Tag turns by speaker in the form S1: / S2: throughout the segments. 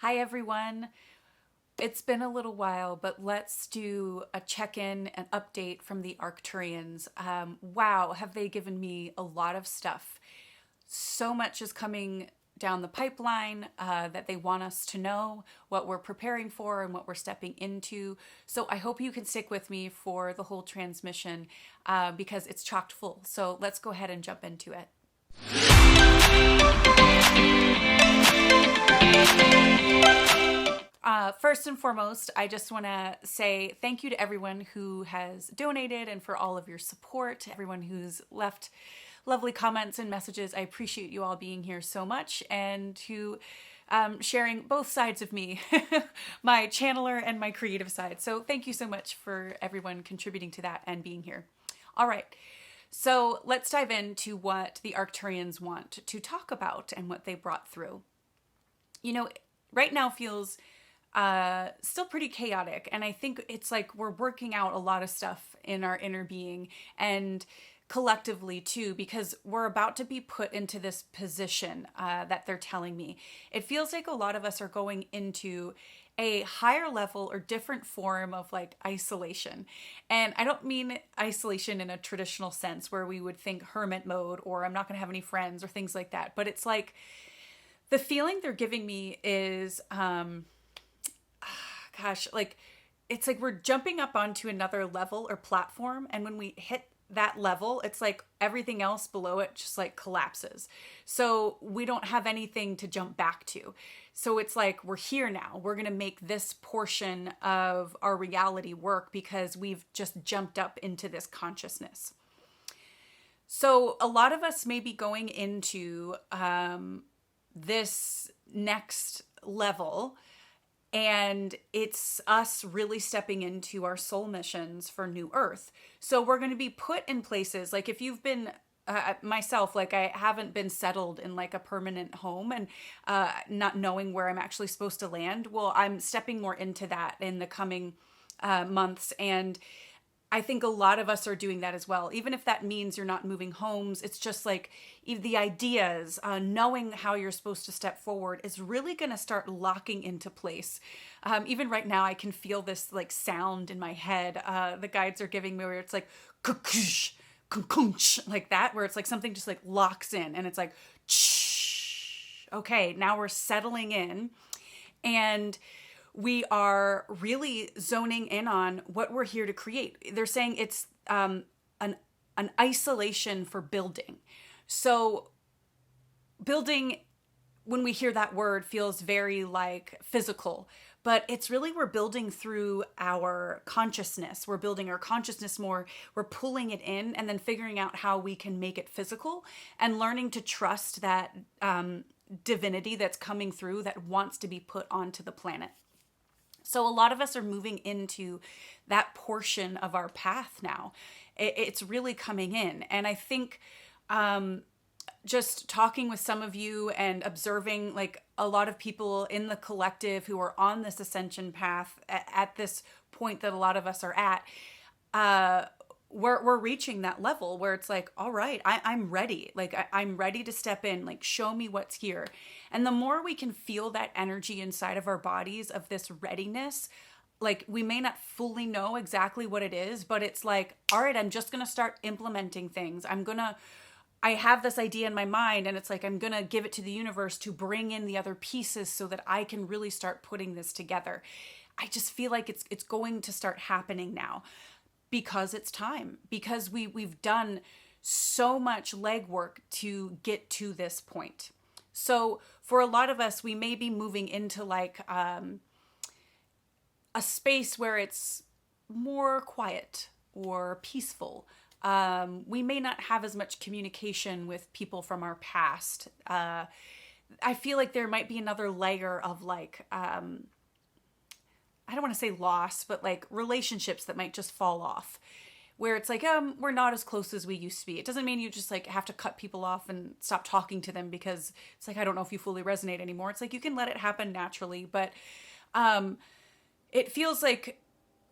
S1: Hi, everyone. It's been a little while, but let's do a check-in and update from the Arcturians. Wow, have they given me a lot of stuff. So much is coming down the pipeline that they want us to know, what we're preparing for and what we're stepping into. So I hope you can stick with me for the whole transmission because it's chocked full. So let's go ahead and jump into it. First and foremost, I just want to say thank you to everyone who has donated and for all of your support, everyone who's left lovely comments and messages. I appreciate you all being here so much and who sharing both sides of me, my channeler and my creative side. So thank you so much for everyone contributing to that and being here. All right. So let's dive into what the Arcturians want to talk about and what they brought through. You know, right now feels still pretty chaotic. And I think it's like we're working out a lot of stuff in our inner being and collectively too, because we're about to be put into this position that they're telling me. It feels like a lot of us are going into a higher level or different form of like isolation. And I don't mean isolation in a traditional sense where we would think hermit mode or I'm not going to have any friends or things like that. But it's like the feeling they're giving me is, like it's like we're jumping up onto another level or platform. And when we hit that level, it's like everything else below it just like collapses. So we don't have anything to jump back to. So it's like we're here now. We're going to make this portion of our reality work because we've just jumped up into this consciousness. So a lot of us may be going into this next level. And it's us really stepping into our soul missions for New Earth. So we're going to be put in places like if you've been myself, like I haven't been settled in like a permanent home and not knowing where I'm actually supposed to land. Well, I'm stepping more into that in the coming months. And I think a lot of us are doing that as well. Even if that means you're not moving homes, it's just like the ideas, knowing how you're supposed to step forward is really going to start locking into place. Even right now, I can feel this like sound in my head. The guides are giving me where it's like, like that, where it's like something just like locks in and it's like, okay, now we're settling in. And we are really zoning in on what we're here to create. They're saying it's an isolation for building. So building, when we hear that word, feels very like physical, but it's really we're building through our consciousness. We're building our consciousness more. We're pulling it in and then figuring out how we can make it physical and learning to trust that divinity that's coming through that wants to be put onto the planet. So a lot of us are moving into that portion of our path now. It's really coming in. And I think just talking with some of you and observing like a lot of people in the collective who are on this ascension path at this point that a lot of us are at, we're reaching that level where it's like, all right, I'm ready. Like I'm ready to step in, like show me what's here. And the more we can feel that energy inside of our bodies of this readiness, like we may not fully know exactly what it is, but it's like, all right, I'm just going to start implementing things. I have this idea in my mind and it's like, I'm going to give it to the universe to bring in the other pieces so that I can really start putting this together. I just feel like it's going to start happening now. Because it's time, because we've done so much legwork to get to this point. So for a lot of us, we may be moving into like a space where it's more quiet or peaceful. We may not have as much communication with people from our past. I feel like there might be another layer of like, I don't want to say loss, but like relationships that might just fall off where it's like, we're not as close as we used to be. It doesn't mean you just like have to cut people off and stop talking to them because it's like, I don't know if you fully resonate anymore. It's like, you can let it happen naturally, but it feels like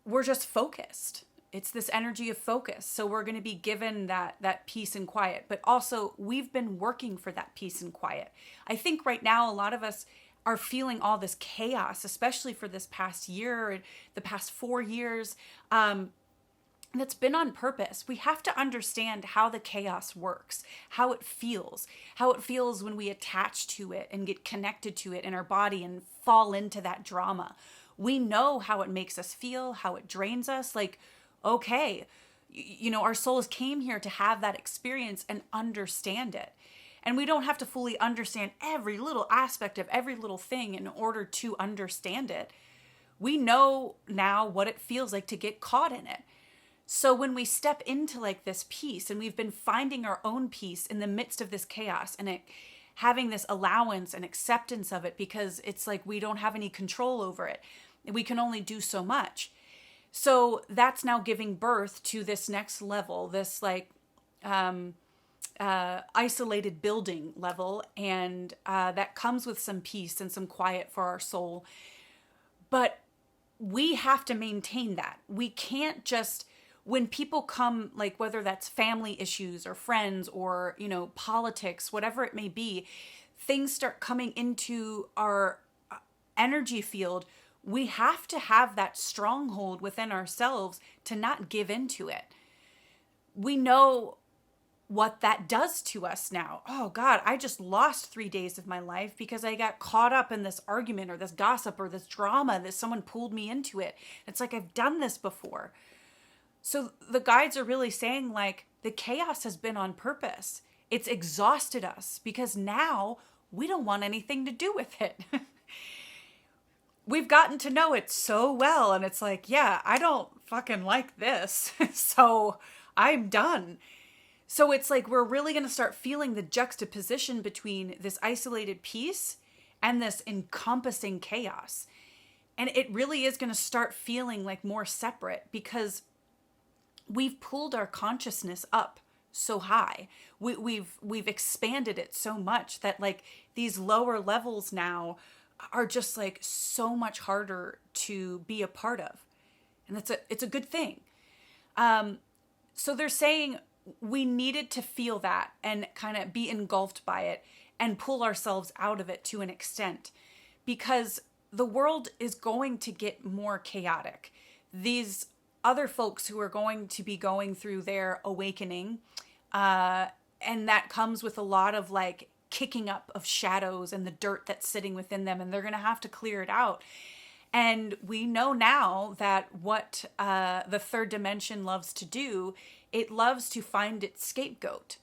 S1: we're just focused. It's this energy of focus. So we're going to be given that peace and quiet, but also we've been working for that peace and quiet. I think right now, a lot of us are feeling all this chaos, especially for this past year, the past 4 years, that's been on purpose. We have to understand how the chaos works, how it feels when we attach to it and get connected to it in our body and fall into that drama. We know how it makes us feel, how it drains us. Like, okay, our souls came here to have that experience and understand it. And we don't have to fully understand every little aspect of every little thing in order to understand it. We know now what it feels like to get caught in it. So when we step into like this peace, and we've been finding our own peace in the midst of this chaos, and having this allowance and acceptance of it, because it's like we don't have any control over it. We can only do so much. So that's now giving birth to this next level, this like isolated building level, and that comes with some peace and some quiet for our soul. But we have to maintain that. We can't just, when people come, like whether that's family issues or friends or, politics, whatever it may be, things start coming into our energy field. We have to have that stronghold within ourselves to not give into it. We know what that does to us now. Oh God, I just lost 3 days of my life because I got caught up in this argument or this gossip or this drama that someone pulled me into it. It's like, I've done this before. So the guides are really saying, like, the chaos has been on purpose. It's exhausted us because now we don't want anything to do with it. We've gotten to know it so well, and it's like, yeah, I don't fucking like this, so I'm done. So it's like we're really going to start feeling the juxtaposition between this isolated peace and this encompassing chaos. And it really is going to start feeling like more separate because we've pulled our consciousness up so high. We've expanded it so much that like these lower levels now are just like so much harder to be a part of. And it's a good thing. So they're saying we needed to feel that and kind of be engulfed by it and pull ourselves out of it to an extent, because the world is going to get more chaotic. These other folks who are going to be going through their awakening, and that comes with a lot of like kicking up of shadows and the dirt that's sitting within them, and they're going to have to clear it out. And we know now that what the third dimension loves to do, it loves to find its scapegoat,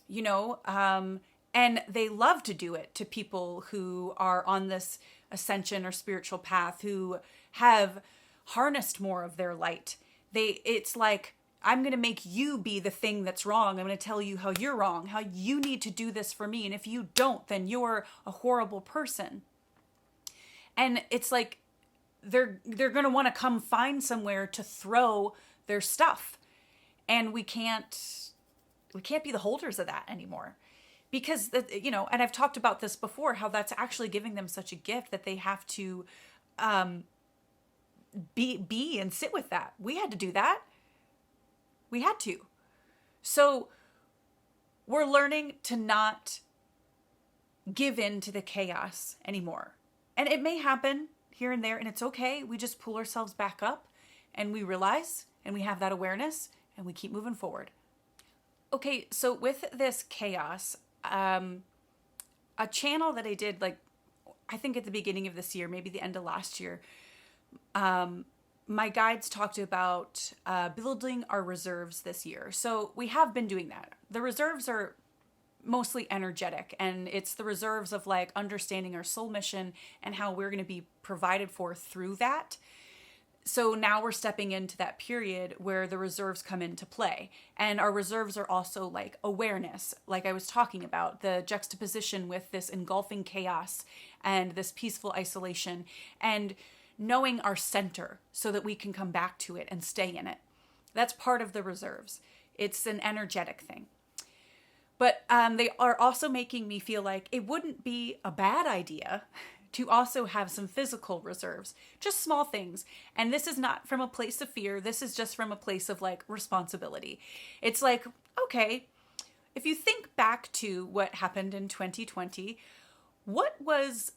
S1: and they love to do it to people who are on this ascension or spiritual path, who have harnessed more of their light. It's like, I'm going to make you be the thing that's wrong. I'm going to tell you how you're wrong, how you need to do this for me. And if you don't, then you're a horrible person. And it's like, they're going to want to come find somewhere to throw their stuff. And we can't be the holders of that anymore, because, and I've talked about this before, how that's actually giving them such a gift that they have to, be and sit with that. We had to do that. We had to. So we're learning to not give in to the chaos anymore. And it may happen here and there, and it's okay. We just pull ourselves back up and we realize, and we have that awareness, and we keep moving forward. Okay, so with this chaos, a channel that I did, like, I think at the beginning of this year, maybe the end of last year, my guides talked about building our reserves this year. So we have been doing that. The reserves are mostly energetic, and it's the reserves of like understanding our soul mission and how we're going to be provided for through that. So now we're stepping into that period where the reserves come into play. And our reserves are also like awareness, like I was talking about, the juxtaposition with this engulfing chaos and this peaceful isolation, and knowing our center so that we can come back to it and stay in it. That's part of the reserves. It's an energetic thing. But they are also making me feel like it wouldn't be a bad idea to also have some physical reserves, just small things. And this is not from a place of fear. This is just from a place of like responsibility. It's like, okay, if you think back to what happened in 2020, what was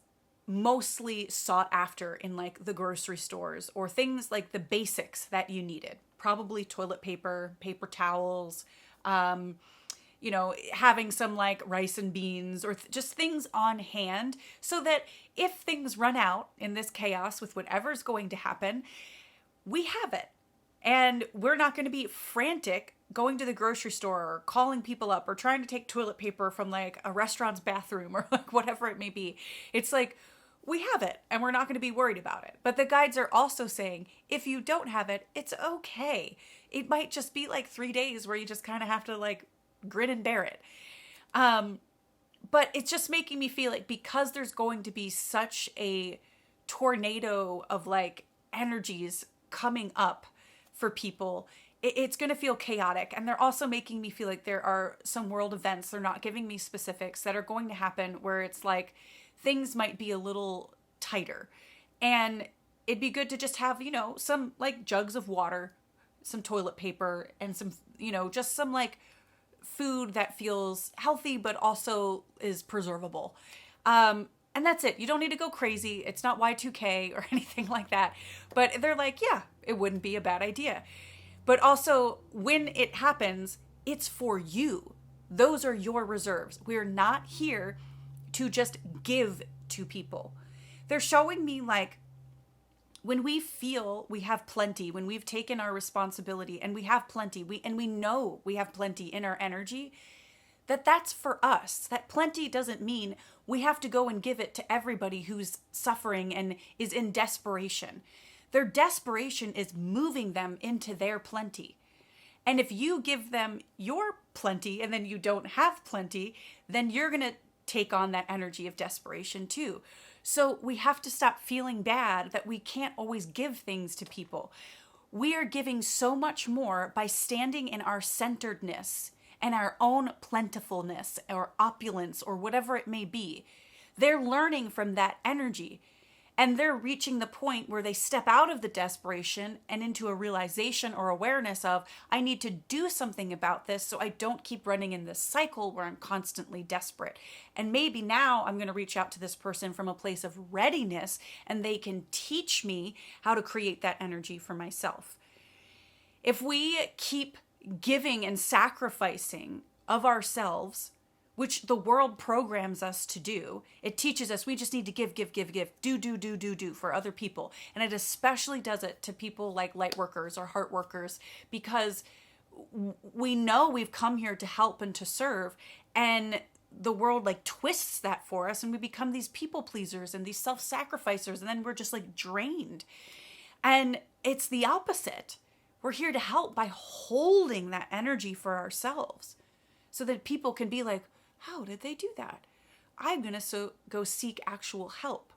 S1: mostly sought after in like the grocery stores, or things like the basics that you needed. Probably toilet paper, paper towels, having some like rice and beans, or just things on hand, so that if things run out in this chaos with whatever's going to happen, we have it. And we're not going to be frantic going to the grocery store or calling people up or trying to take toilet paper from like a restaurant's bathroom or like whatever it may be. It's like, we have it and we're not going to be worried about it. But the guides are also saying, if you don't have it, it's okay. It might just be like 3 days where you just kind of have to like grin and bear it. But it's just making me feel like, because there's going to be such a tornado of like energies coming up for people, it's going to feel chaotic. And they're also making me feel like there are some world events, they're not giving me specifics, that are going to happen where it's like things might be a little tighter. And it'd be good to just have, some like jugs of water, some toilet paper, and some, just some like food that feels healthy but also is preservable. And that's it. You don't need to go crazy. It's not Y2K or anything like that. But they're like, yeah, it wouldn't be a bad idea. But also, when it happens, it's for you. Those are your reserves. We're not here to just give to people. They're showing me like, when we feel we have plenty, when we've taken our responsibility and we have plenty, we know we have plenty in our energy, that's for us. That plenty doesn't mean we have to go and give it to everybody who's suffering and is in desperation. Their desperation is moving them into their plenty. And if you give them your plenty and then you don't have plenty, then you're going to take on that energy of desperation too. So we have to stop feeling bad that we can't always give things to people. We are giving so much more by standing in our centeredness and our own plentifulness or opulence or whatever it may be. They're learning from that energy, and they're reaching the point where they step out of the desperation and into a realization or awareness of, I need to do something about this so I don't keep running in this cycle where I'm constantly desperate. And maybe now I'm going to reach out to this person from a place of readiness, and they can teach me how to create that energy for myself. If we keep giving and sacrificing of ourselves, which the world programs us to do, it teaches us we just need to give, do for other people. And it especially does it to people like light workers or heart workers, because we know we've come here to help and to serve, and the world like twists that for us, and we become these people pleasers and these self-sacrificers, and then we're just like drained. And it's the opposite. We're here to help by holding that energy for ourselves so that people can be like, how did they do that? I'm going to go seek actual help.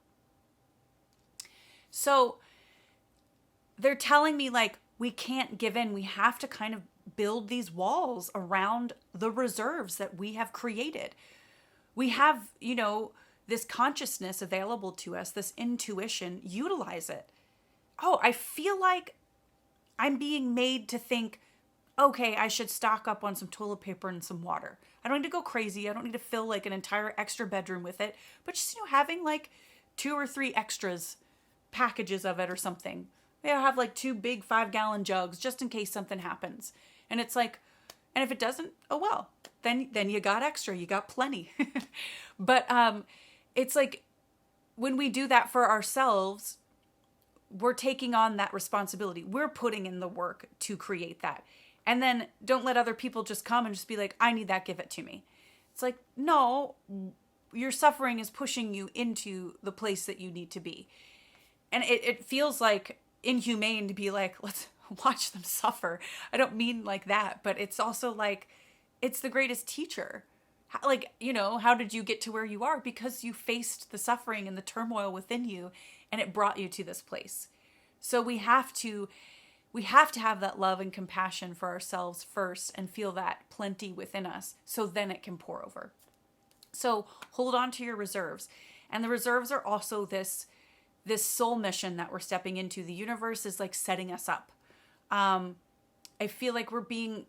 S1: So they're telling me like, we can't give in. We have to kind of build these walls around the reserves that we have created. We have, this consciousness available to us, this intuition, utilize it. Oh, I feel like I'm being made to think, okay, I should stock up on some toilet paper and some water. I don't need to go crazy. I don't need to fill like an entire extra bedroom with it, but just, having like 2 or 3 extras packages of it or something. I'll have like 2 big 5-gallon jugs just in case something happens. And it's like, and if it doesn't, oh well, then you got extra, you got plenty. But it's like, when we do that for ourselves, we're taking on that responsibility. We're putting in the work to create that. And then don't let other people just come and just be like, I need that, give it to me. It's like, no, your suffering is pushing you into the place that you need to be. And it feels like inhumane to be like, let's watch them suffer. I don't mean like that, but it's also like, it's the greatest teacher. Like, how did you get to where you are? Because you faced the suffering and the turmoil within you, and it brought you to this place. So we have to have that love and compassion for ourselves first, and feel that plenty within us, so then it can pour over. So hold on to your reserves. And the reserves are also this soul mission that we're stepping into. The universe is like setting us up. I feel like we're being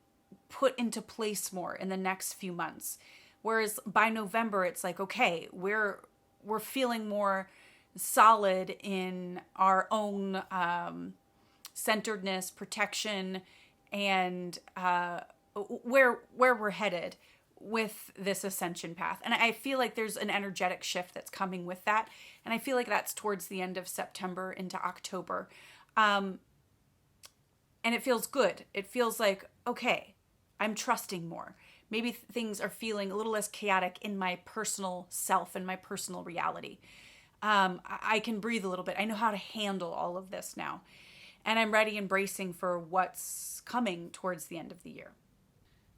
S1: put into place more in the next few months. Whereas by November, it's like, okay, we're feeling more solid in our own centeredness, protection, and where we're headed with this ascension path. And I feel like there's an energetic shift that's coming with that. And I feel like that's towards the end of September into October. And it feels good. It feels like, okay, I'm trusting more. Maybe things are feeling a little less chaotic in my personal self and my personal reality. I can breathe a little bit. I know how to handle all of this now. And I'm ready and bracing for what's coming towards the end of the year.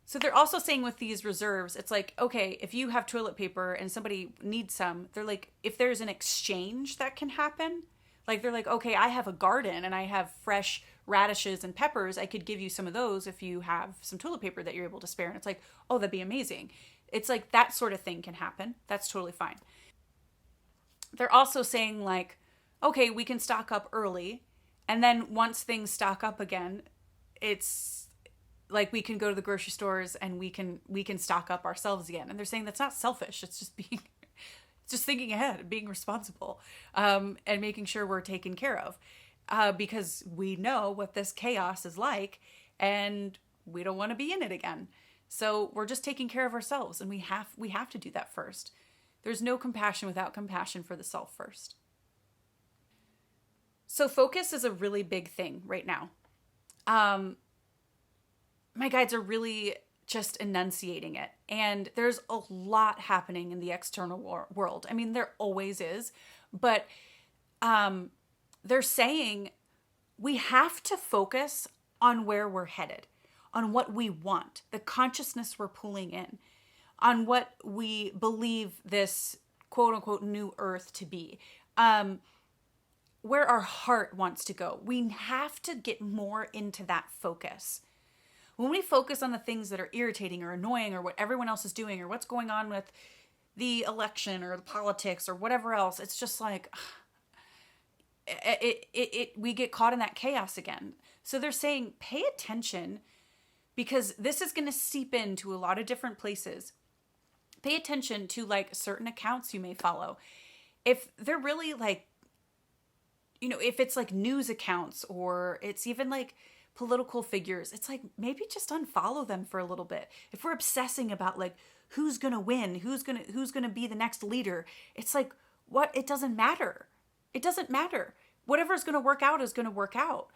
S1: So they're also saying with these reserves, it's like, okay, if you have toilet paper and somebody needs some, they're like, if there's an exchange that can happen, like they're like, okay, I have a garden and I have fresh radishes and peppers. I could give you some of those if you have some toilet paper that you're able to spare. And it's like, oh, that'd be amazing. It's like that sort of thing can happen. That's totally fine. They're also saying like, okay, we can stock up early. And then once things stock up again, it's like we can go to the grocery stores and we can stock up ourselves again. And they're saying that's not selfish. It's just just thinking ahead, being responsible, and making sure we're taken care of, because we know what this chaos is like, and we don't want to be in it again. So we're just taking care of ourselves, and we have to do that first. There's no compassion without compassion for the self first. So focus is a really big thing right now. My guides are really just enunciating it. And there's a lot happening in the external world. I mean, there always is. But they're saying we have to focus on where we're headed, on what we want, the consciousness we're pulling in, on what we believe this quote unquote new earth to be, where our heart wants to go. We have to get more into that focus. When we focus on the things that are irritating or annoying or what everyone else is doing or what's going on with the election or the politics or whatever else, it's just like we get caught in that chaos again. So they're saying pay attention, because this is going to seep into a lot of different places. Pay attention to like certain accounts you may follow. If they're really like, if it's like news accounts or it's even like political figures, it's like maybe just unfollow them for a little bit. If we're obsessing about like who's gonna win, who's gonna be the next leader, it's like, what? It doesn't matter. It doesn't matter. Whatever's gonna work out is gonna work out.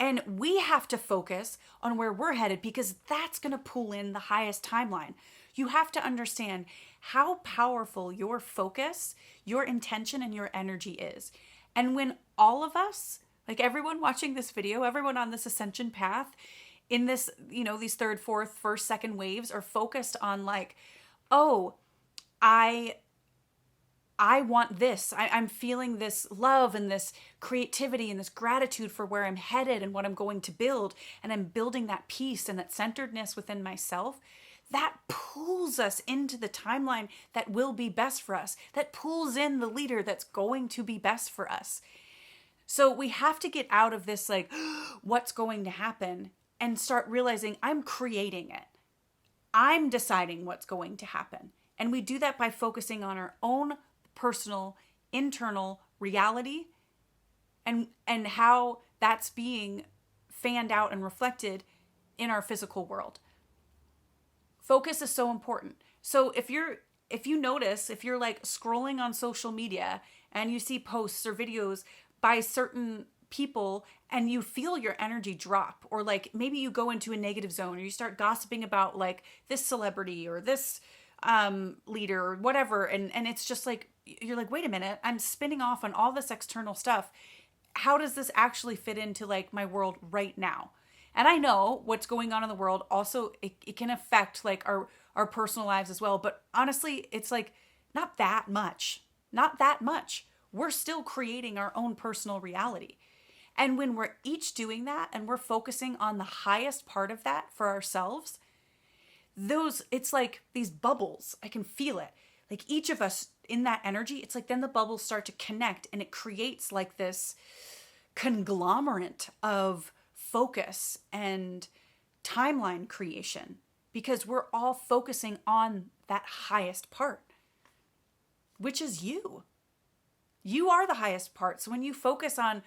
S1: And we have to focus on where we're headed, because that's gonna pull in the highest timeline. You have to understand how powerful your focus, your intention, and your energy is. And when all of us, like everyone watching this video, everyone on this ascension path, in this, these third, fourth, first, second waves are focused on like, oh, I want this. I'm feeling this love and this creativity and this gratitude for where I'm headed and what I'm going to build. And I'm building that peace and that centeredness within myself. That pulls us into the timeline that will be best for us. That pulls in the leader that's going to be best for us. So we have to get out of this, like, what's going to happen, and start realizing I'm creating it. I'm deciding what's going to happen. And we do that by focusing on our own personal, internal reality and how that's being fanned out and reflected in our physical world. Focus is so important. So if you notice, if you're like scrolling on social media and you see posts or videos by certain people and you feel your energy drop, or like maybe you go into a negative zone or you start gossiping about like this celebrity or this leader or whatever, and it's just like, you're like, wait a minute, I'm spinning off on all this external stuff. How does this actually fit into like my world right now? And I know what's going on in the world also, it can affect like our personal lives as well. But honestly, it's like not that much. We're still creating our own personal reality. And when we're each doing that and we're focusing on the highest part of that for ourselves, it's like these bubbles. I can feel it. Like each of us in that energy, it's like then the bubbles start to connect and it creates like this conglomerate of focus and timeline creation, because we're all focusing on that highest part, which is you.
S2: You are the highest part. So when you focus on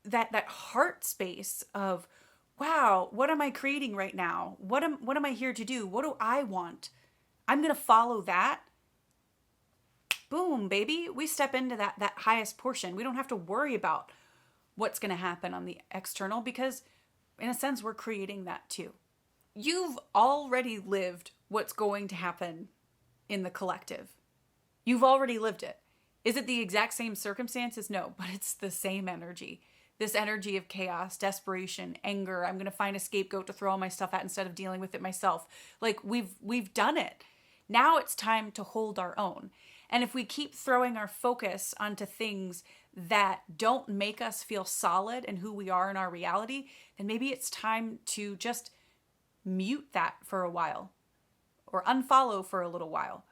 S2: that heart space of, wow, what am I creating right now? What am I here to do? What do I want? I'm going to follow that. Boom, baby. We step into that highest portion. We don't have to worry about what's going to happen on the external, because in a sense we're creating that too. You've already lived what's going to happen in the collective. You've already lived it. Is it the exact same circumstances? No, but it's the same energy. This energy of chaos, desperation, anger. I'm going to find a scapegoat to throw all my stuff at instead of dealing with it myself. Like we've done it. Now it's time to hold our own. And if we keep throwing our focus onto things that don't make us feel solid in who we are in our reality, then maybe it's time to just mute that for a while or unfollow for a little while.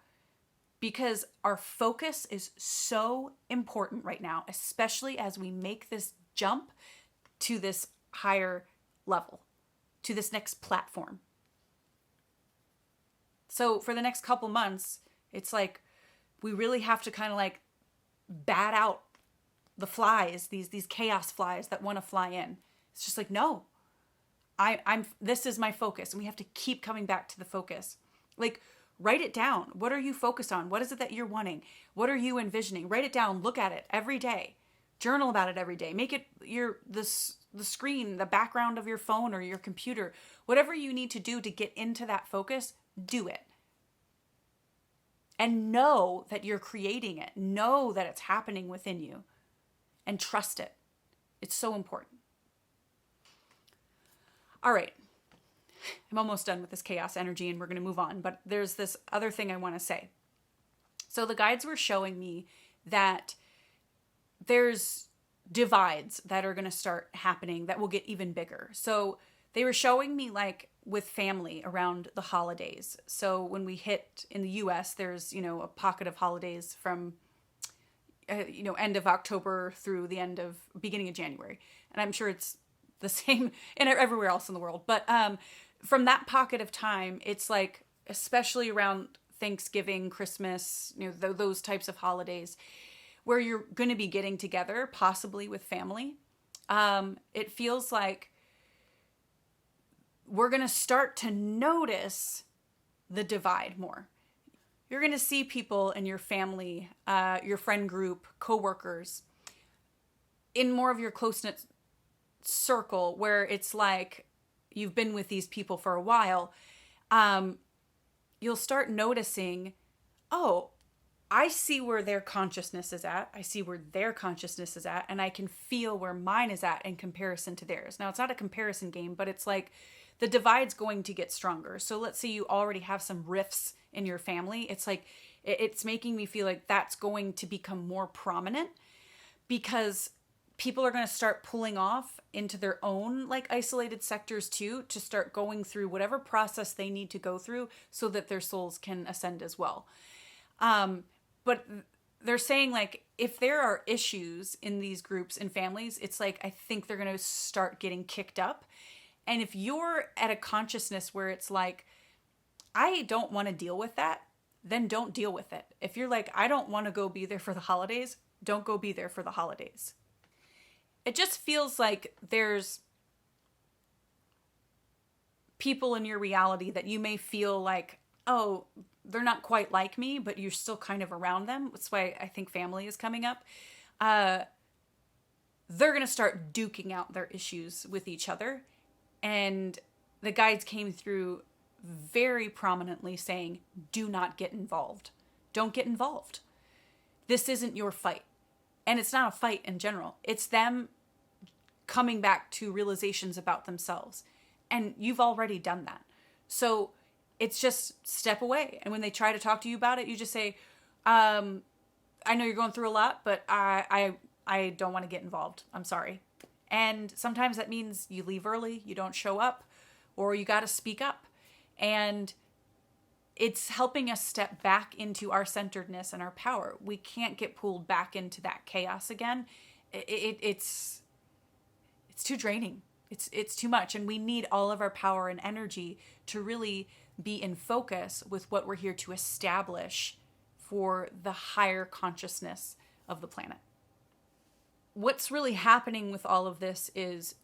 S2: Because our focus is so important right now, especially as we make this jump to this higher level, to this next platform. So for the next couple months, it's like we really have to kind of like bat out the flies, these chaos flies that want to fly in. It's just like, no, this is my focus. And we have to keep coming back to the focus. Like, write it down. What are you focused on? What is it that you're wanting? What are you envisioning? Write it down. Look at it every day. Journal about it every day. Make it the screen, the background of your phone or your computer. Whatever you need to do to get into that focus, do it. And know that you're creating it. Know that it's happening within you. And trust it. It's so important. All right. I'm almost done with this chaos energy and we're going to move on. But there's this other thing I want to say. So the guides were showing me that there's divides that are going to start happening that will get even bigger. So they were showing me like with family around the holidays. So when we hit in the US, there's, a pocket of holidays from, end of October through the beginning of January. And I'm sure it's the same in everywhere else in the world. But from that pocket of time, it's like, especially around Thanksgiving, Christmas, those types of holidays where you're going to be getting together, possibly with family. It feels like we're going to start to notice the divide more. You're going to see people in your family, your friend group, coworkers, in more of your close-knit circle where it's like you've been with these people for a while. You'll start noticing, oh, I see where their consciousness is at. I see where their consciousness is at, and I can feel where mine is at in comparison to theirs. Now, it's not a comparison game, but it's like the divide's going to get stronger. So let's say you already have some rifts in your family. It's like, it's making me feel like that's going to become more prominent because people are going to start pulling off into their own like isolated sectors too, to start going through whatever process they need to go through so that their souls can ascend as well. But they're saying like, if there are issues in these groups and families, it's like, I think they're going to start getting kicked up. And if you're at a consciousness where it's like, I don't want to deal with that, then don't deal with it. If you're like, I don't want to go be there for the holidays, don't go be there for the holidays. It just feels like there's people in your reality that you may feel like, oh, they're not quite like me, but you're still kind of around them. That's why I think family is coming up. They're going to start duking out their issues with each other. And the guides came through very prominently saying, do not get involved. Don't get involved. This isn't your fight. And it's not a fight in general. It's them coming back to realizations about themselves. And you've already done that. So it's just step away. And when they try to talk to you about it, you just say, I know you're going through a lot, but I don't want to get involved. I'm sorry. And sometimes that means you leave early, you don't show up, or you got to speak up. And it's helping us step back into our centeredness and our power. We can't get pulled back into that chaos again. It's too draining. It's too much. And we need all of our power and energy to really be in focus with what we're here to establish for the higher consciousness of the planet. What's really happening with all of this is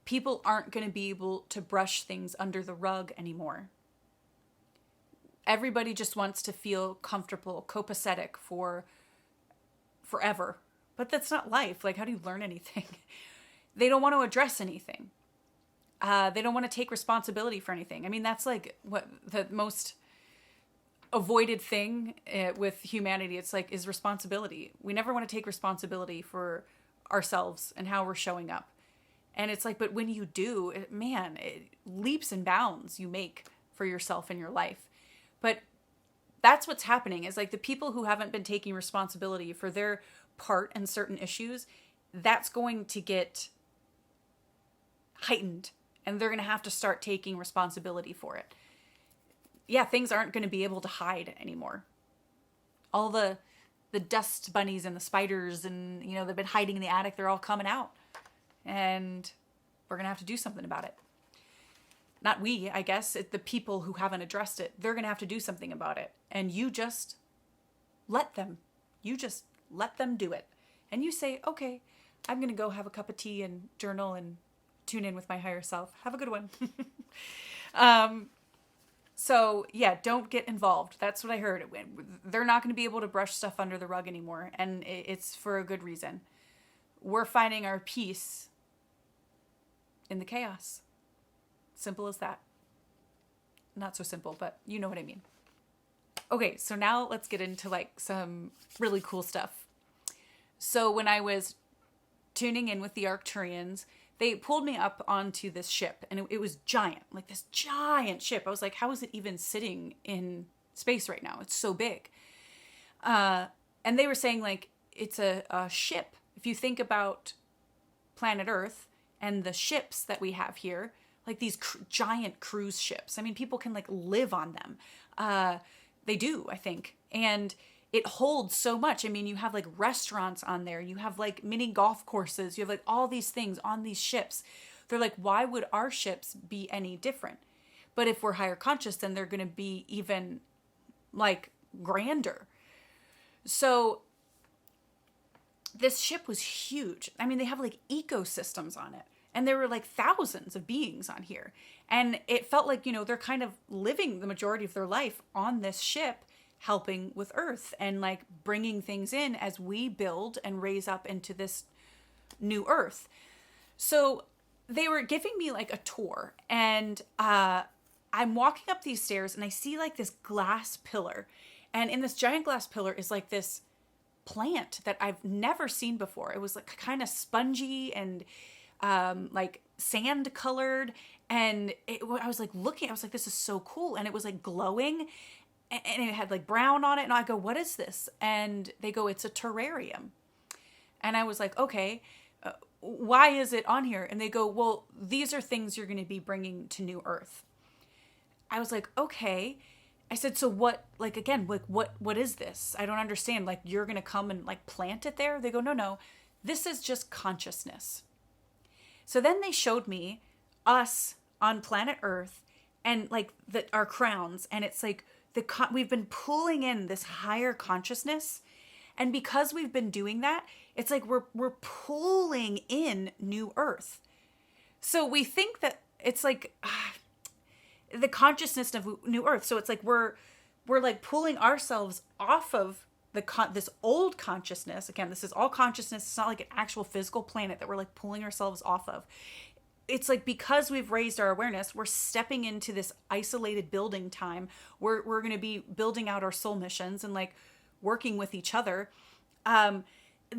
S2: people aren't going to be able to brush things under the rug anymore. Everybody just wants to feel comfortable, copacetic for forever. But that's not life. Like, how do you learn anything? They don't want to address anything. They don't want to take responsibility for anything. I mean, that's like what the most avoided thing with humanity. It's like, is responsibility. We never want to take responsibility for ourselves and how we're showing up. And it's like, but when you do, it leaps and bounds you make for yourself in your life. But that's what's happening, is like the people who haven't been taking responsibility for their part in certain issues, that's going to get heightened, and they're going to have to start taking responsibility for it. Yeah, things aren't going to be able to hide anymore. All the dust bunnies and the spiders and, they've been hiding in the attic, they're all coming out. And we're going to have to do something about it. Not we, I guess. It's the people who haven't addressed it. They're going to have to do something about it. And you just let them. You just let them do it. And you say, okay, I'm going to go have a cup of tea and journal and tune in with my higher self. Have a good one. So yeah, don't get involved. That's what I heard. They're not going to be able to brush stuff under the rug anymore. And it's for a good reason. We're finding our peace in the chaos. Simple as that. Not so simple, but you know what I mean. Okay, so now let's get into like some really cool stuff. So when I was tuning in with the Arcturians, they pulled me up onto this ship, and it was giant, like this giant ship. I was like, how is it even sitting in space right now? It's so big. And they were saying like, it's a ship. If you think about planet Earth and the ships that we have here, like these giant cruise ships. I mean, people can like live on them. They do, I think. And it holds so much. I mean, you have like restaurants on there. You have like mini golf courses. You have like all these things on these ships. They're like, why would our ships be any different? But if we're higher conscious, then they're going to be even like grander. So this ship was huge. I mean, they have like ecosystems on it. And there were like thousands of beings on here. And it felt like, they're kind of living the majority of their life on this ship, helping with Earth and like bringing things in as we build and raise up into this new Earth. So they were giving me like a tour, and I'm walking up these stairs and I see like this glass pillar. And in this giant glass pillar is like this plant that I've never seen before. It was like kind of spongy and like sand colored. And I was like looking, I was like, this is so cool. And it was like glowing, and it had like brown on it. And I go, what is this? And they go, it's a terrarium. And I was like, okay, why is it on here? And they go, well, these are things you're going to be bringing to New Earth. I was like, okay. I said, so what, like, again, like, what is this? I don't understand. Like, you're going to come and like plant it there? They go, no, this is just consciousness. So then they showed me us on planet Earth and like our crowns. And it's like, we've been pulling in this higher consciousness. And because we've been doing that, it's like we're pulling in New Earth. So we think that it's like the consciousness of New Earth. So it's like we're like pulling ourselves off of this old consciousness. Again, this is all consciousness. It's not like an actual physical planet that we're like pulling ourselves off of. It's like because we've raised our awareness, we're stepping into this isolated building time. We're going to be building out our soul missions and like working with each other.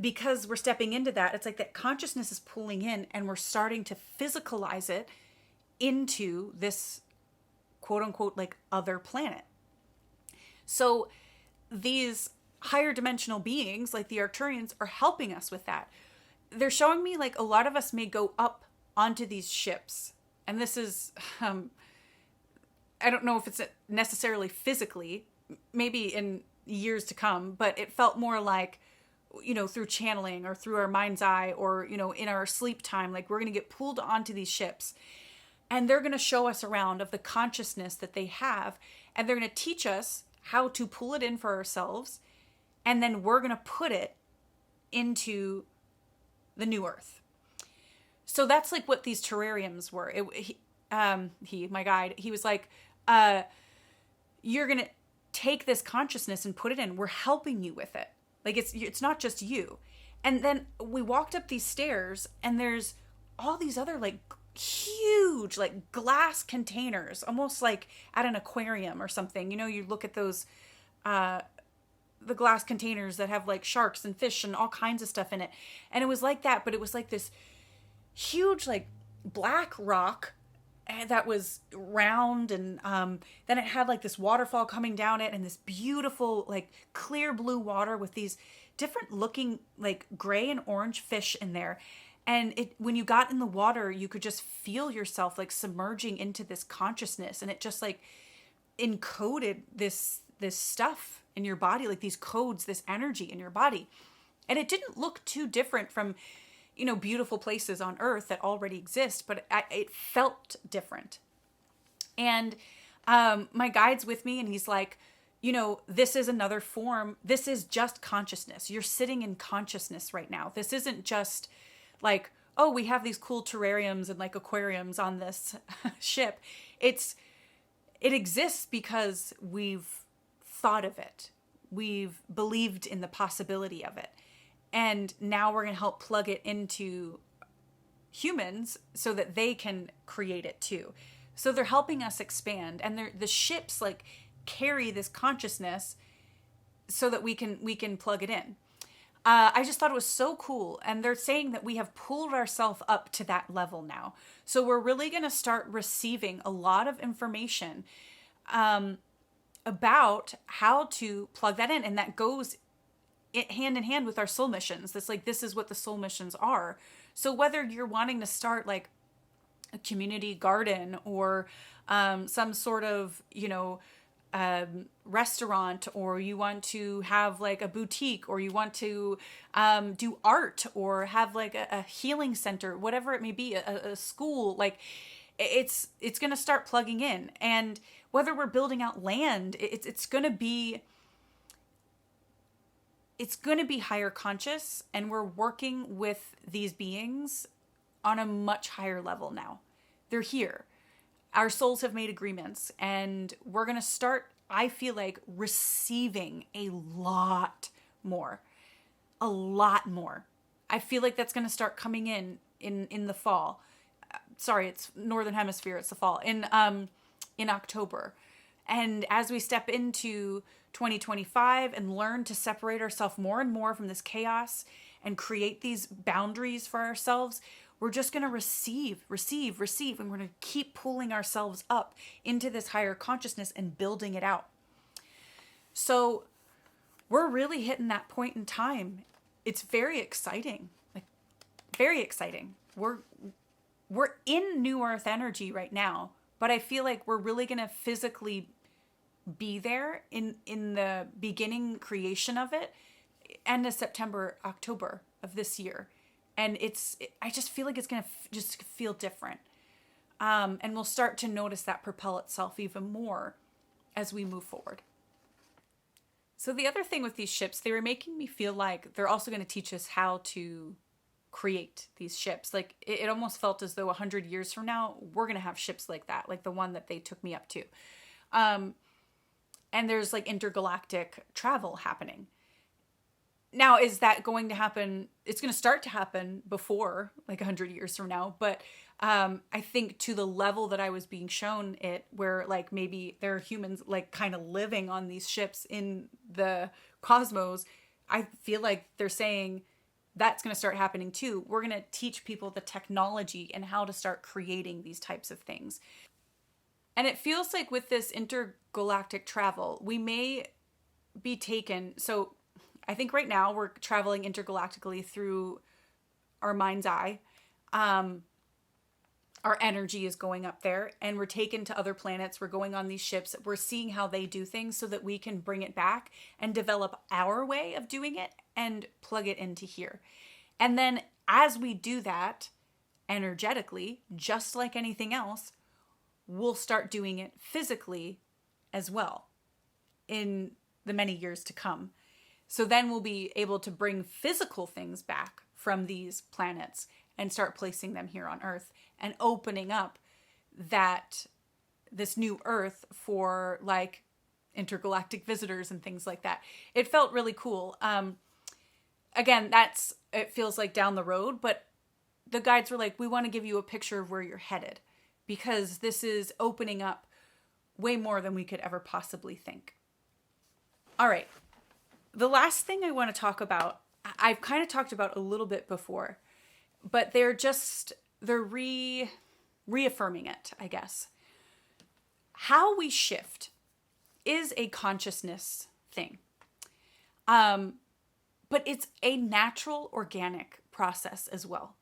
S2: Because we're stepping into that, it's like that consciousness is pulling in, and we're starting to physicalize it into this quote unquote like other planet. So these higher dimensional beings like the Arcturians are helping us with that. They're showing me like a lot of us may go up onto these ships. And this is, I don't know if it's necessarily physically, maybe in years to come, but it felt more like, through channeling or through our mind's eye or, in our sleep time, like we're going to get pulled onto these ships, and they're going to show us around of the consciousness that they have. And they're going to teach us how to pull it in for ourselves. And then we're going to put it into the new Earth. So that's like what these terrariums were. My guide, he was like, you're going to take this consciousness and put it in. We're helping you with it. Like it's not just you. And then we walked up these stairs and there's all these other like huge like glass containers, almost like at an aquarium or something. You know, you look at those, the glass containers that have like sharks and fish and all kinds of stuff in it. And it was like that, but it was like this huge like black rock that was round, and then it had like this waterfall coming down it and this beautiful like clear blue water with these different looking like gray and orange fish in there. And when you got in the water, you could just feel yourself like submerging into this consciousness, and it just like encoded this stuff in your body, like these codes, this energy in your body. And it didn't look too different from, you know, beautiful places on Earth that already exist, but it felt different. And my guide's with me, and he's like, you know, this is another form. This is just consciousness. You're sitting in consciousness right now. This isn't just like, oh, we have these cool terrariums and like aquariums on this ship. It exists because we've thought of it. We've believed in the possibility of it. And now we're going to help plug it into humans so that they can create it too. So they're helping us expand, and the ships like carry this consciousness so that we can plug it in. I just thought it was so cool. And they're saying that we have pulled ourselves up to that level now. So we're really going to start receiving a lot of information about how to plug that in. And that goes hand in hand with our soul missions. That's like, this is what the soul missions are. So whether you're wanting to start like a community garden or some sort of, you know, restaurant, or you want to have like a boutique, or you want to do art, or have like a healing center, whatever it may be, a school, like it's going to start plugging in. And whether we're building out land, it's going to be higher conscious, and we're working with these beings on a much higher level now. They're here. Our souls have made agreements, and we're going to start, I feel like, receiving a lot more. A lot more. I feel like that's going to start coming in the fall. Sorry, it's Northern Hemisphere, it's the fall. In October. And as we step into 2025 and learn to separate ourselves more and more from this chaos and create these boundaries for ourselves, we're just going to receive, and we're going to keep pulling ourselves up into this higher consciousness and building it out. So we're really hitting that point in time. It's very exciting, like very exciting. We're in New Earth energy right now, but I feel like we're really going to physically be there in the beginning creation of it, end of September, October of this year. And I just feel like it's going to just feel different. And we'll start to notice that propel itself even more as we move forward. So the other thing with these ships, they were making me feel like they're also going to teach us how to create these ships. Like it almost felt as though 100 years from now, we're going to have ships like that, like the one that they took me up to. And there's like intergalactic travel happening. Now, is that going to happen? It's going to start to happen before like 100 years from now. But I think to the level that I was being shown it, where like maybe there are humans like kind of living on these ships in the cosmos, I feel like they're saying that's going to start happening too. We're going to teach people the technology and how to start creating these types of things. And it feels like with this intergalactic travel, we may be taken. So I think right now we're traveling intergalactically through our mind's eye. Our energy is going up there, and we're taken to other planets. We're going on these ships. We're seeing how they do things so that we can bring it back and develop our way of doing it and plug it into here. And then as we do that energetically, just like anything else, we'll start doing it physically as well in the many years to come. So then we'll be able to bring physical things back from these planets and start placing them here on Earth and opening up this new Earth for like intergalactic visitors and things like that. It felt really cool. Again, it feels like down the road, but the guides were like, we want to give you a picture of where you're headed because this is opening up way more than we could ever possibly think. All right. The last thing I want to talk about, I've kind of talked about a little bit before, but they're reaffirming it, I guess. How we shift is a consciousness thing. But it's a natural, organic process as well.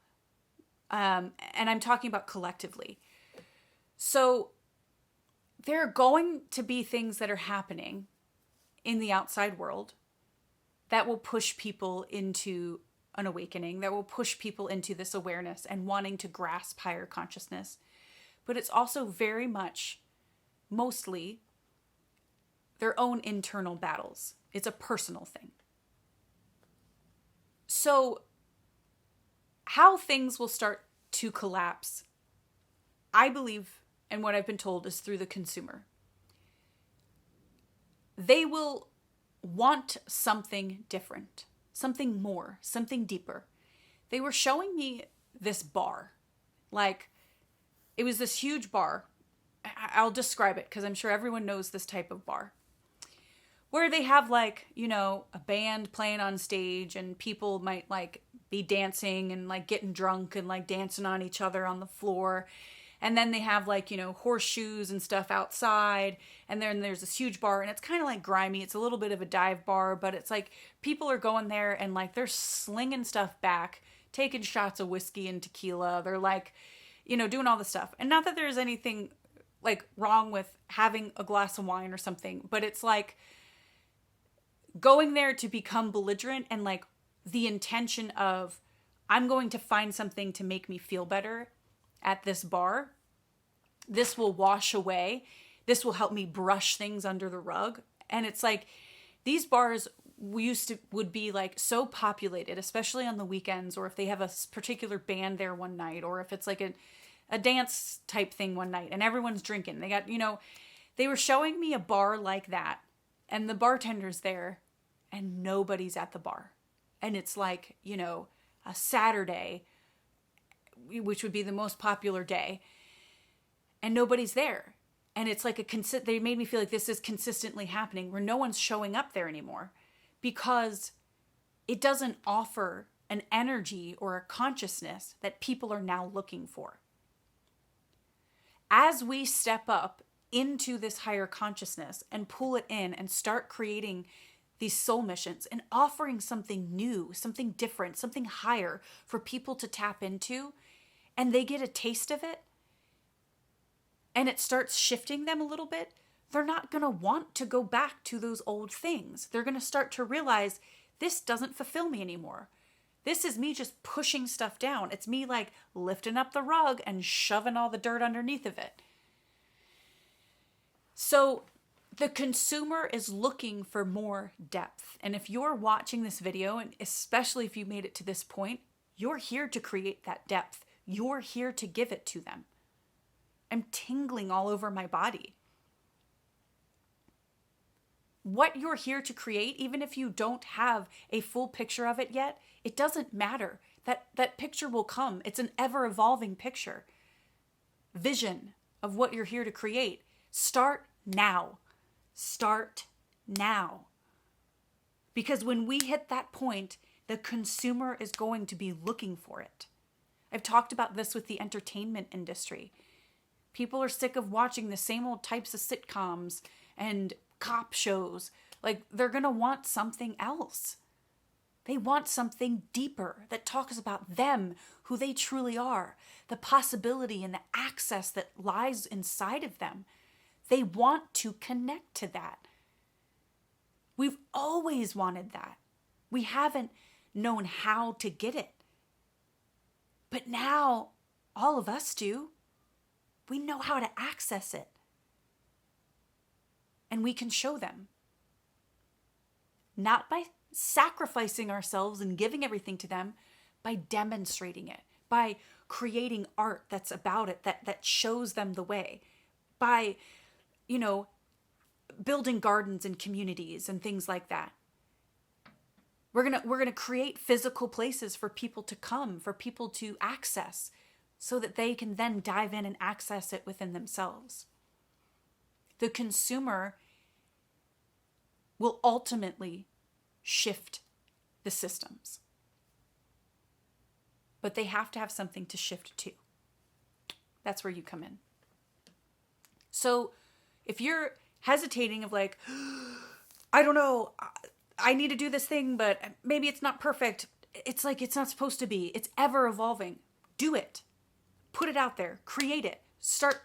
S2: And I'm talking about collectively. So there are going to be things that are happening in the outside world that will push people into an awakening, that will push people into this awareness and wanting to grasp higher consciousness. But it's also very much, mostly, their own internal battles. It's a personal thing. So, how things will start to collapse, I believe, and what I've been told, is through the consumer. They will want something different, something more, something deeper. They were showing me this bar. Like, it was this huge bar. I'll describe it because I'm sure everyone knows this type of bar. Where they have like, a band playing on stage and people might like be dancing and like getting drunk and like dancing on each other on the floor. And then they have like, horseshoes and stuff outside. And then there's this huge bar and it's kind of like grimy. It's a little bit of a dive bar, but it's like people are going there and like they're slinging stuff back, taking shots of whiskey and tequila. They're like, doing all this stuff. And not that there's anything like wrong with having a glass of wine or something, but it's like going there to become belligerent and like the intention of, I'm going to find something to make me feel better at this bar. This will wash away. This will help me brush things under the rug. And it's like these bars would be like so populated, especially on the weekends, or if they have a particular band there one night, or if it's like a dance type thing one night and everyone's drinking. They got, they were showing me a bar like that and the bartender's there and nobody's at the bar. And it's like, a Saturday, which would be the most popular day, and nobody's there. And it's like they made me feel like this is consistently happening where no one's showing up there anymore because it doesn't offer an energy or a consciousness that people are now looking for. As we step up into this higher consciousness and pull it in and start creating these soul missions and offering something new, something different, something higher for people to tap into, and they get a taste of it, and it starts shifting them a little bit, they're not going to want to go back to those old things. They're going to start to realize this doesn't fulfill me anymore. This is me just pushing stuff down. It's me like lifting up the rug and shoving all the dirt underneath of it. So the consumer is looking for more depth. And if you're watching this video, and especially if you made it to this point, you're here to create that depth. You're here to give it to them. I'm tingling all over my body. What you're here to create, even if you don't have a full picture of it yet, it doesn't matter. That picture will come. It's an ever-evolving picture. Vision of what you're here to create. Start now. Start now. Because when we hit that point, the consumer is going to be looking for it. I've talked about this with the entertainment industry. People are sick of watching the same old types of sitcoms and cop shows. Like, they're going to want something else. They want something deeper that talks about them, who they truly are, the possibility and the access that lies inside of them. They want to connect to that. We've always wanted that. We haven't known how to get it. But now, all of us do. We know how to access it. And we can show them. Not by sacrificing ourselves and giving everything to them by demonstrating it, by creating art that's about it, that shows them the way, by, building gardens and communities and things like that. We're gonna create physical places for people to come, for people to access, so that they can then dive in and access it within themselves. The consumer will ultimately shift the systems, but they have to have something to shift to. That's where you come in. So if you're hesitating of like, I don't know, I need to do this thing, but maybe it's not perfect. It's like, it's not supposed to be. It's ever evolving. Do it. Put it out there. Create it. Start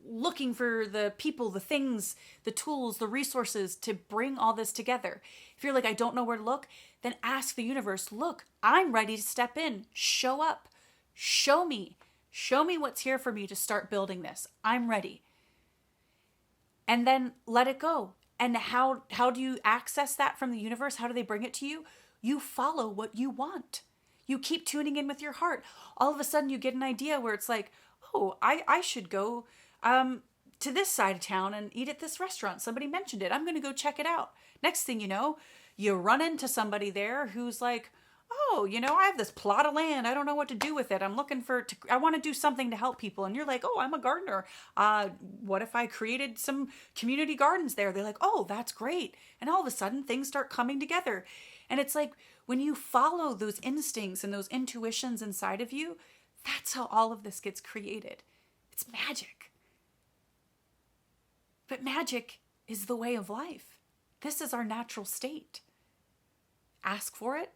S2: looking for the people, the things, the tools, the resources to bring all this together. If you're like, I don't know where to look, then ask the universe, look, I'm ready to step in. Show up. Show me. Show me what's here for me to start building this. I'm ready. And then let it go. And how do you access that from the universe? How do they bring it to you? You follow what you want. You keep tuning in with your heart. All of a sudden you get an idea where it's like, oh, I should go to this side of town and eat at this restaurant. Somebody mentioned it. I'm going to go check it out. Next thing you know, you run into somebody there who's like, oh, I have this plot of land. I don't know what to do with it. I'm looking I want to do something to help people. And you're like, oh, I'm a gardener. What if I created some community gardens there? They're like, oh, that's great. And all of a sudden things start coming together. And it's like when you follow those instincts and those intuitions inside of you, that's how all of this gets created. It's magic. But magic is the way of life. This is our natural state. Ask for it.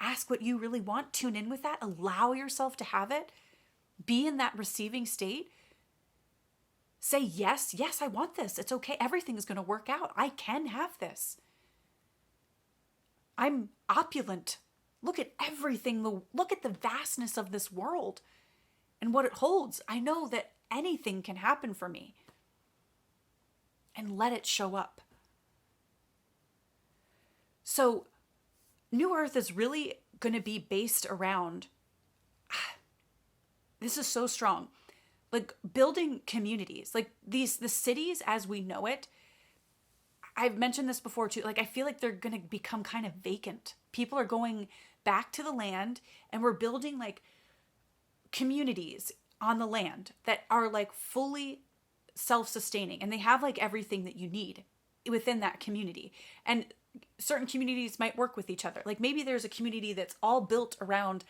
S2: Ask what you really want. Tune in with that. Allow yourself to have it. Be in that receiving state. Say, yes, I want this. It's okay. Everything is going to work out. I can have this. I'm opulent. Look at everything. Look at the vastness of this world and what it holds. I know that anything can happen for me. And let it show up. So, New Earth is really going to be based around, this is so strong, like building communities, like the cities as we know it. I've mentioned this before too. Like, I feel like they're going to become kind of vacant. People are going back to the land and we're building like communities on the land that are like fully self-sustaining and they have like everything that you need within that community. And certain communities might work with each other. Like maybe there's a community that's all built around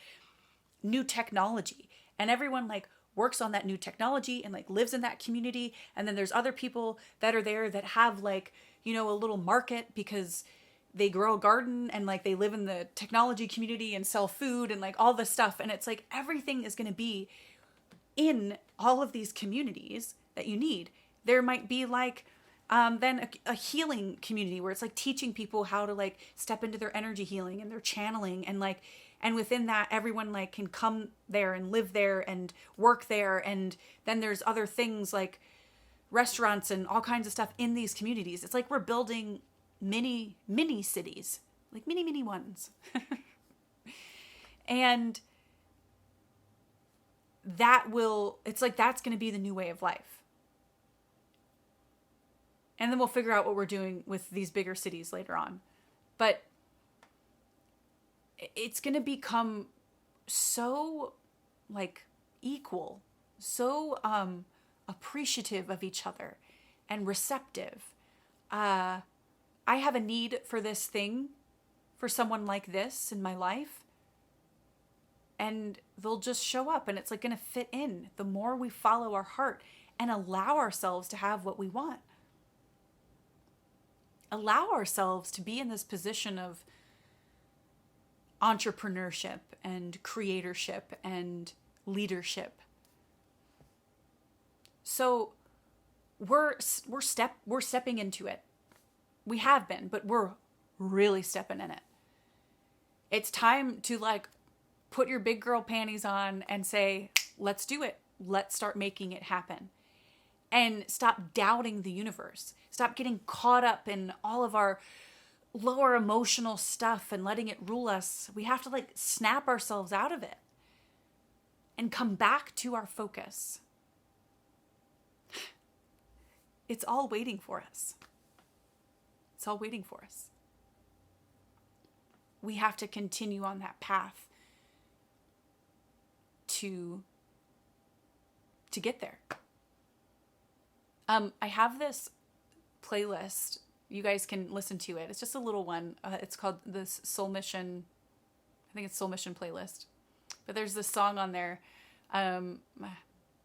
S2: new technology and everyone like works on that new technology and like lives in that community. And then there's other people that are there that have like, a little market because they grow a garden and like they live in the technology community and sell food and like all this stuff. And it's like everything is going to be in all of these communities that you need. There might be like then a healing community where it's like teaching people how to like step into their energy healing and their channeling and within that everyone like can come there and live there and work there. And then there's other things like restaurants and all kinds of stuff in these communities. It's like we're building mini cities, like mini ones. And it's like that's going to be the new way of life. And then we'll figure out what we're doing with these bigger cities later on. But it's going to become so like equal, so appreciative of each other and receptive. I have a need for this thing, for someone like this in my life. And they'll just show up and it's like going to fit in the more we follow our heart and allow ourselves to have what we want. Allow ourselves to be in this position of entrepreneurship and creatorship and leadership. So we're stepping into it. We have been, but we're really stepping in it. It's time to like put your big girl panties on and say, let's do it. Let's start making it happen. And stop doubting the universe. Stop getting caught up in all of our lower emotional stuff and letting it rule us. We have to like snap ourselves out of it and come back to our focus. It's all waiting for us. It's all waiting for us. We have to continue on that path to get there. I have this playlist. You guys can listen to it. It's just a little one. It's called this Soul Mission. I think it's Soul Mission playlist. But there's this song on there.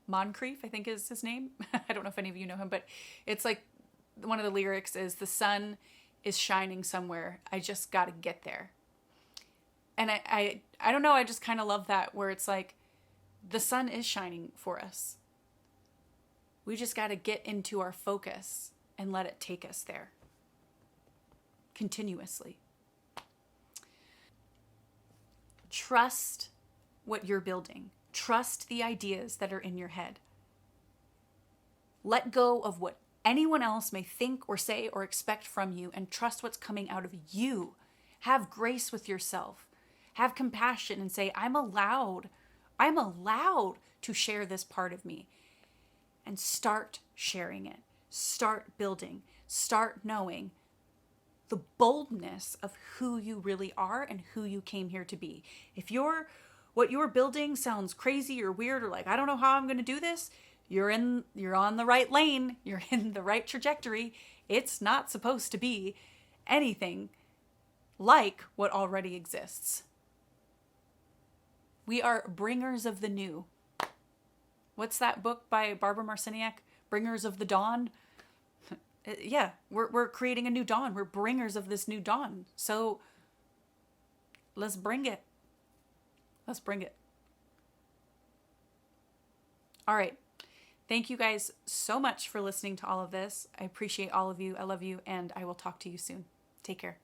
S2: Moncrief, I think is his name. I don't know if any of you know him, but it's like one of the lyrics is, the sun is shining somewhere. I just got to get there. And I don't know. I just kind of love that, where it's like the sun is shining for us. We just got to get into our focus and let it take us there continuously. Trust what you're building. Trust the ideas that are in your head. Let go of what anyone else may think or say or expect from you, and trust what's coming out of you. Have grace with yourself. Have compassion and say, I'm allowed to share this part of me. And start sharing it. Start building. Start knowing the boldness of who you really are and who you came here to be. If what you're building sounds crazy or weird, or like, I don't know how I'm going to do this, you're on the right lane. You're in the right trajectory. It's not supposed to be anything like what already exists. We are bringers of the new. What's that book by Barbara Marciniak? Bringers of the Dawn? Yeah, we're creating a new dawn. We're bringers of this new dawn. So let's bring it. Let's bring it. All right. Thank you guys so much for listening to all of this. I appreciate all of you. I love you, and I will talk to you soon. Take care.